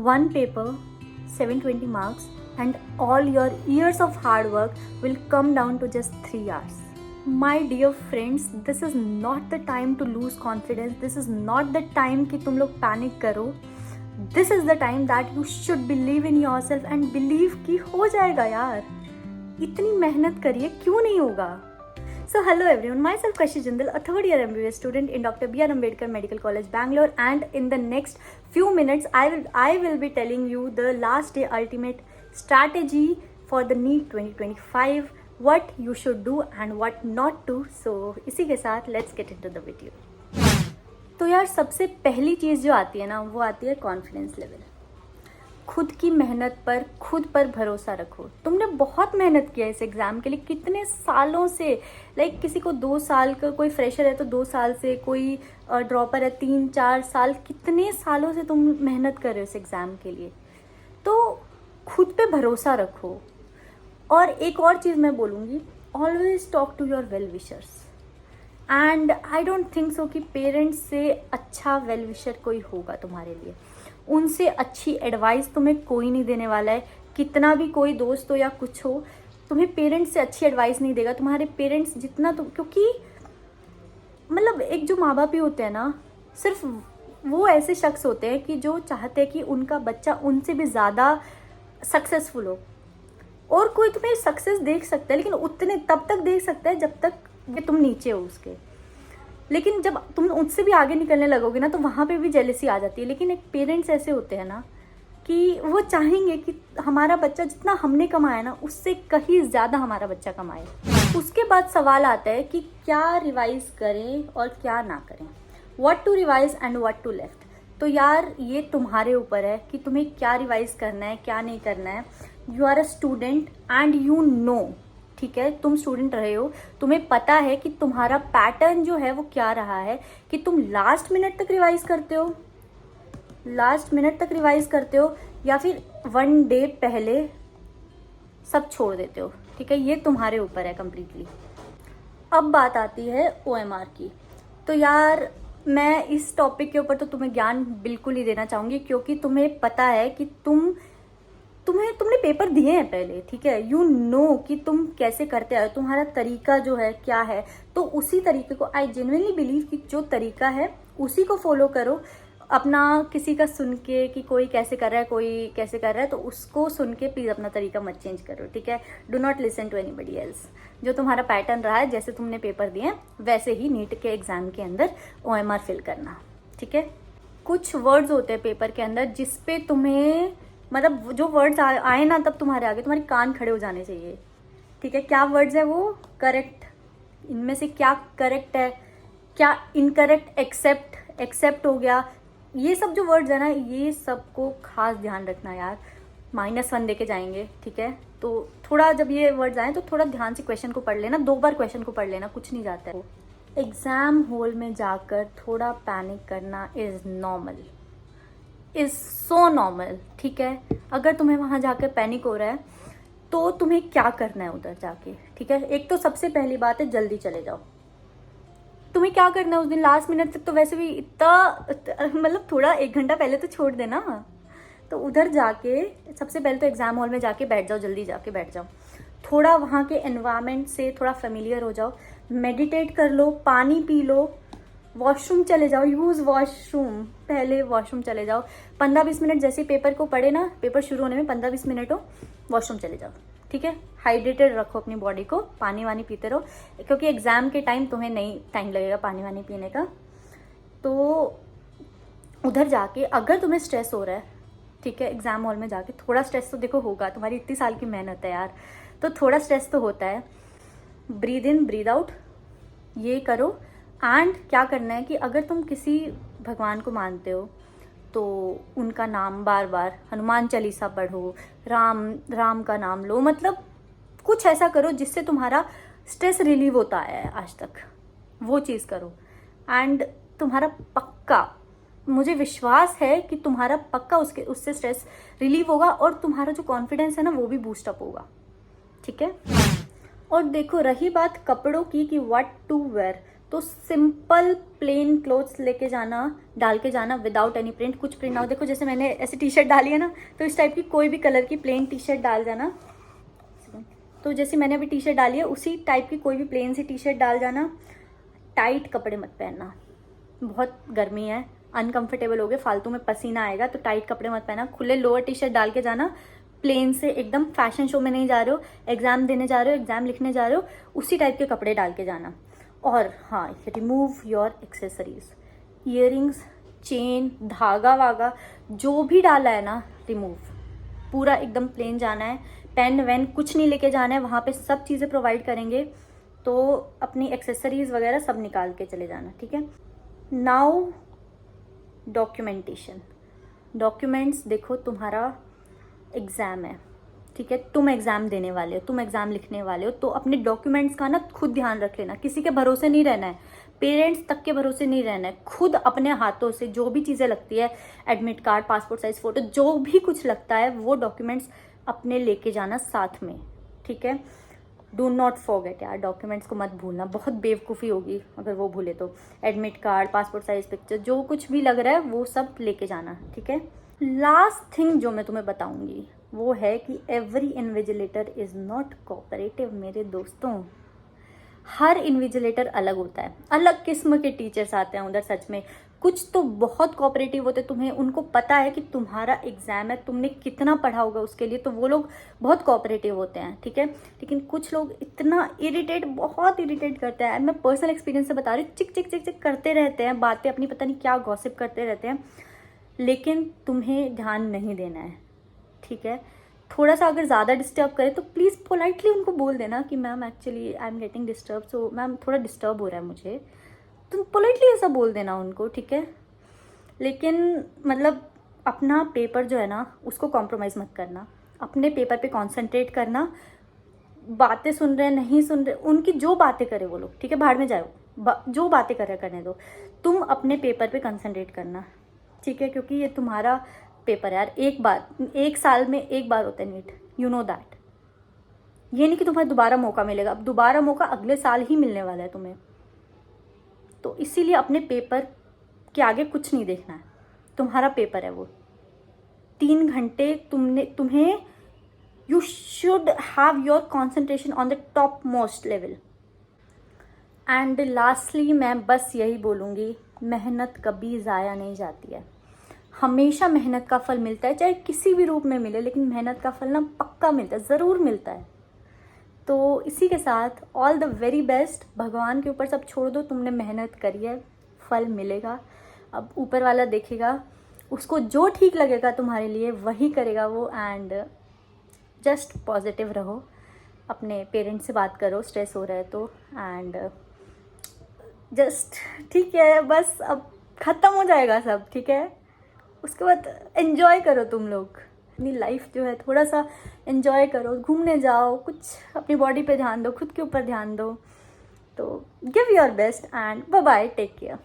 One paper, 720 marks, and all your years of hard work will come down to just 3 hours. My dear friends, this is not the time to lose confidence. This is not the time कि तुम लोग panic करो. This is the time that you should believe in yourself and believe कि हो जाएगा यार. इतनी मेहनत करिए, क्यों नहीं होगा? So hello everyone, myself Kashi Jindal, a third year MBBS student in Dr. B.R. Ambedkar Medical College, Bangalore, and in the next few minutes I will be telling you the last day ultimate strategy for the NEET 2025, what you should do and what not to. So इसी के साथ let's get into the video. तो यार सबसे पहली चीज़ जो आती है ना, वो आती है कॉन्फिडेंस लेवल. खुद की मेहनत पर, खुद पर भरोसा रखो. तुमने बहुत मेहनत किया इस एग्ज़ाम के लिए, कितने सालों से. लाइक किसी को 2 साल का, कोई फ्रेशर है तो 2 साल से, कोई ड्रॉपर है 3-4 साल, कितने सालों से तुम मेहनत कर रहे हो इस एग्ज़ाम के लिए. तो खुद पे भरोसा रखो. और एक और चीज़ मैं बोलूँगी, always talk to your well wishers. And I don't think so कि पेरेंट्स से अच्छा वेल विशर कोई होगा तुम्हारे लिए. उनसे अच्छी एडवाइस तुम्हें कोई नहीं देने वाला है. कितना भी कोई दोस्त हो या कुछ हो, तुम्हें पेरेंट्स से अच्छी एडवाइस नहीं देगा. तुम्हारे पेरेंट्स जितना तुम, क्योंकि मतलब एक जो माँ बाप ही होते हैं ना, सिर्फ वो ऐसे शख्स होते हैं कि जो चाहते हैं कि उनका बच्चा उनसे भी ज़्यादा सक्सेसफुल हो. और कोई तुम्हें सक्सेस देख सकता है, लेकिन उतने तब तक देख सकता है जब तक कि तुम नीचे हो उसके. लेकिन जब तुम उससे भी आगे निकलने लगोगे ना, तो वहाँ पे भी जेलसी आ जाती है. लेकिन एक पेरेंट्स ऐसे होते हैं ना कि वो चाहेंगे कि हमारा बच्चा जितना हमने कमाया ना, उससे कहीं ज़्यादा हमारा बच्चा कमाए. उसके बाद सवाल आता है कि क्या रिवाइज करें और क्या ना करें. What to revise and what to left. तो यार ये तुम्हारे ऊपर है कि तुम्हें क्या रिवाइज करना है, क्या नहीं करना है. You are a student and you know, ठीक है, तुम स्टूडेंट रहे हो, तुम्हें पता है कि तुम्हारा पैटर्न जो है वो क्या रहा है. कि तुम लास्ट मिनट तक रिवाइज करते हो या फिर 1 डे पहले सब छोड़ देते हो. ठीक है, ये तुम्हारे ऊपर है कम्प्लीटली. अब बात आती है OMR की. तो यार मैं इस टॉपिक के ऊपर तो तुम्हें ज्ञान बिल्कुल ही देना चाहूँगी, क्योंकि तुम्हें पता है कि तुमने पेपर दिए हैं पहले. ठीक है, यू नो कि तुम कैसे करते आए, तुम्हारा तरीका जो है क्या है. तो उसी तरीके को, आई जेन्युइनली बिलीव कि जो तरीका है उसी को फॉलो करो. अपना किसी का सुन के कि कोई कैसे कर रहा है, कोई कैसे कर रहा है, तो उसको सुन के प्लीज़ अपना तरीका मत चेंज करो. ठीक है, do not listen to anybody else. जो तुम्हारा पैटर्न रहा है, जैसे तुमने पेपर दिए वैसे ही नीट के एग्ज़ाम के अंदर OMR फिल करना. ठीक है, कुछ वर्ड्स होते हैं पेपर के अंदर जिसपे तुम्हें, मतलब जो वर्ड्स आए ना, तब तुम्हारे आगे तुम्हारे कान खड़े हो जाने चाहिए. ठीक है, क्या वर्ड्स है वो? करेक्ट. इनमें से क्या करेक्ट है, क्या इनकरेक्ट. एक्सेप्ट हो गया. ये सब जो वर्ड्स है ना, ये सबको खास ध्यान रखना यार. -1 देके जाएंगे. ठीक है, तो थोड़ा जब ये वर्ड्स आए तो थोड़ा ध्यान से क्वेश्चन को पढ़ लेना. 2 बार क्वेश्चन को पढ़ लेना, कुछ नहीं जाता है. एग्जाम हॉल में जाकर थोड़ा पैनिक करना is normal, is so normal. ठीक है, अगर तुम्हें वहाँ जाकर पैनिक हो रहा है तो तुम्हें क्या करना है उधर जाके. ठीक है, एक तो सबसे पहली बात है, जल्दी चले जाओ. तुम्हें क्या करना है उस दिन लास्ट मिनट तक, तो वैसे भी इतना, मतलब थोड़ा 1 घंटा पहले तो छोड़ देना. तो उधर जाके सबसे पहले तो एग्जाम हॉल में जाके बैठ जाओ, जल्दी जाके बैठ जाओ. थोड़ा वहाँ के एनवायरनमेंट से थोड़ा फेमिलियर हो जाओ. मेडिटेट कर लो, पानी पी लो, वॉशरूम चले जाओ, यूज़ वॉशरूम. पहले वॉशरूम चले जाओ. 15-20 मिनट जैसे पेपर को पढ़े ना, पेपर शुरू होने में 15-20 मिनट हो, वॉशरूम चले जाओ. ठीक है, हाइड्रेटेड रखो अपनी बॉडी को, पानी वानी पीते रहो, क्योंकि एग्ज़ाम के टाइम तुम्हें नहीं टाइम लगेगा पानी वानी पीने का. तो उधर जाके अगर तुम्हें स्ट्रेस हो रहा है, ठीक है, एग्ज़ाम हॉल में जाके थोड़ा स्ट्रेस तो देखो होगा, तुम्हारी इतनी साल की मेहनत है यार, तो थोड़ा स्ट्रेस तो होता है. ब्रीद इन ब्रीद आउट, ये करो. एंड क्या करना है कि अगर तुम किसी भगवान को मानते हो तो उनका नाम बार बार, हनुमान चालीसा पढ़ो, राम का नाम लो. मतलब कुछ ऐसा करो जिससे तुम्हारा स्ट्रेस रिलीव होता है आज तक, वो चीज़ करो. एंड तुम्हारा पक्का, मुझे विश्वास है कि तुम्हारा पक्का उससे स्ट्रेस रिलीव होगा और तुम्हारा जो कॉन्फिडेंस है ना, वो भी बूस्टअप होगा. ठीक है, और देखो रही बात कपड़ों की कि व्हाट टू वेयर, तो सिंपल प्लेन क्लोथ्स लेके जाना, डाल के जाना विदाउट एनी प्रिंट, कुछ प्रिंट ना हो। देखो जैसे मैंने ऐसी टी शर्ट डाली है ना, तो इस टाइप की कोई भी कलर की प्लेन टी शर्ट डाल जाना। तो जैसे मैंने अभी टी शर्ट डाली है उसी टाइप की कोई भी प्लेन सी टी शर्ट डाल जाना। टाइट कपड़े मत पहनना, बहुत गर्मी है, अनकंफर्टेबल हो गए, फालतू में पसीना आएगा, तो टाइट कपड़े मत पहना। खुले लोअर टी शर्ट डाल के जाना, प्लेन से, एकदम फैशन शो में नहीं जा रहे हो, एग्जाम देने जा रहे हो, एग्जाम लिखने जा रहे हो, उसी टाइप के कपड़े डाल के जाना। और हाँ, remove your accessories, earrings, chain, धागा वागा जो भी डाला है ना, रिमूव। पूरा एकदम प्लेन जाना है, पेन वेन कुछ नहीं लेके जाना है, वहाँ पे सब चीज़ें प्रोवाइड करेंगे, तो अपनी एक्सेसरीज वगैरह सब निकाल के चले जाना, ठीक है। नाउ डॉक्यूमेंटेशन, डॉक्यूमेंट्स देखो, तुम्हारा एग्ज़ाम है, ठीक है, तुम एग्ज़ाम देने वाले हो, तुम एग्ज़ाम लिखने वाले हो, तो अपने डॉक्यूमेंट्स का ना खुद ध्यान रख लेना। किसी के भरोसे नहीं रहना है, पेरेंट्स तक के भरोसे नहीं रहना है, खुद अपने हाथों से जो भी चीज़ें लगती है, admit card, passport size photo, जो भी कुछ लगता है वो डॉक्यूमेंट्स अपने लेके जाना साथ में, ठीक है। डू नॉट फॉरगेट यार, डॉक्यूमेंट्स को मत भूलना, बहुत बेवकूफ़ी होगी अगर वो भूले तो। Admit card, passport size picture, जो कुछ भी लग रहा है वो सब लेके जाना, ठीक है। लास्ट थिंग जो मैं तुम्हें बताऊंगी वो है कि every invigilator is not cooperative मेरे दोस्तों। हर इन्विजिलेटर अलग होता है, अलग किस्म के टीचर्स आते हैं उधर, सच में कुछ तो बहुत कोऑपरेटिव होते हैं, तुम्हें उनको पता है कि तुम्हारा एग्जाम है, तुमने कितना पढ़ा होगा उसके लिए, तो वो लोग बहुत कोऑपरेटिव होते हैं, ठीक है। लेकिन कुछ लोग इतना इरिटेट, बहुत इरिटेट करते हैं, मैं पर्सनल एक्सपीरियंस से बता रही हूँ, चिक चिक चिक चिक करते रहते हैं, बातें अपनी पता नहीं क्या गॉसिप करते रहते हैं, लेकिन तुम्हें ध्यान नहीं देना है, ठीक है। थोड़ा सा अगर ज़्यादा डिस्टर्ब करे तो प्लीज़ पोलाइटली उनको बोल देना कि ma'am actually I am getting disturb, so ma'am थोड़ा डिस्टर्ब हो रहा है मुझे, तुम पोलाइटली ऐसा बोल देना उनको, ठीक है। लेकिन मतलब अपना पेपर जो है ना उसको कॉम्प्रोमाइज़ मत करना, अपने पेपर पे कंसंट्रेट करना। बातें सुन रहे नहीं सुन रहे, उनकी जो बातें करे वो लोग, ठीक है, भाड़ में जाओ, जो बातें करे करने दो, तुम अपने पेपर पे कंसंट्रेट करना, ठीक है। क्योंकि ये तुम्हारा पेपर है यार, एक साल में एक बार होता है नीट, यू नो दैट। ये नहीं कि तुम्हें दोबारा मौका मिलेगा, अब दोबारा मौका अगले साल ही मिलने वाला है तुम्हें, तो इसीलिए अपने पेपर के आगे कुछ नहीं देखना है, तुम्हारा पेपर है वो, 3 घंटे तुम्हें you should have your concentration on the top most level. And lastly मैं बस यही बोलूँगी, मेहनत कभी ज़ाया नहीं जाती है, हमेशा मेहनत का फल मिलता है, चाहे किसी भी रूप में मिले, लेकिन मेहनत का फल ना पक्का मिलता है, ज़रूर मिलता है। तो इसी के साथ ऑल द वेरी बेस्ट, भगवान के ऊपर सब छोड़ दो, तुमने मेहनत करी है, फल मिलेगा, अब ऊपर वाला देखेगा, उसको जो ठीक लगेगा तुम्हारे लिए वही करेगा वो। एंड जस्ट पॉजिटिव रहो, अपने पेरेंट्स से बात करो, स्ट्रेस हो रहा है तो, एंड जस्ट ठीक है, बस अब ख़त्म हो जाएगा सब, ठीक है। उसके बाद एंजॉय करो, तुम लोग अपनी लाइफ जो है थोड़ा सा एंजॉय करो, घूमने जाओ, कुछ अपनी बॉडी पे ध्यान दो, खुद के ऊपर ध्यान दो, तो give your best and bye bye, take care.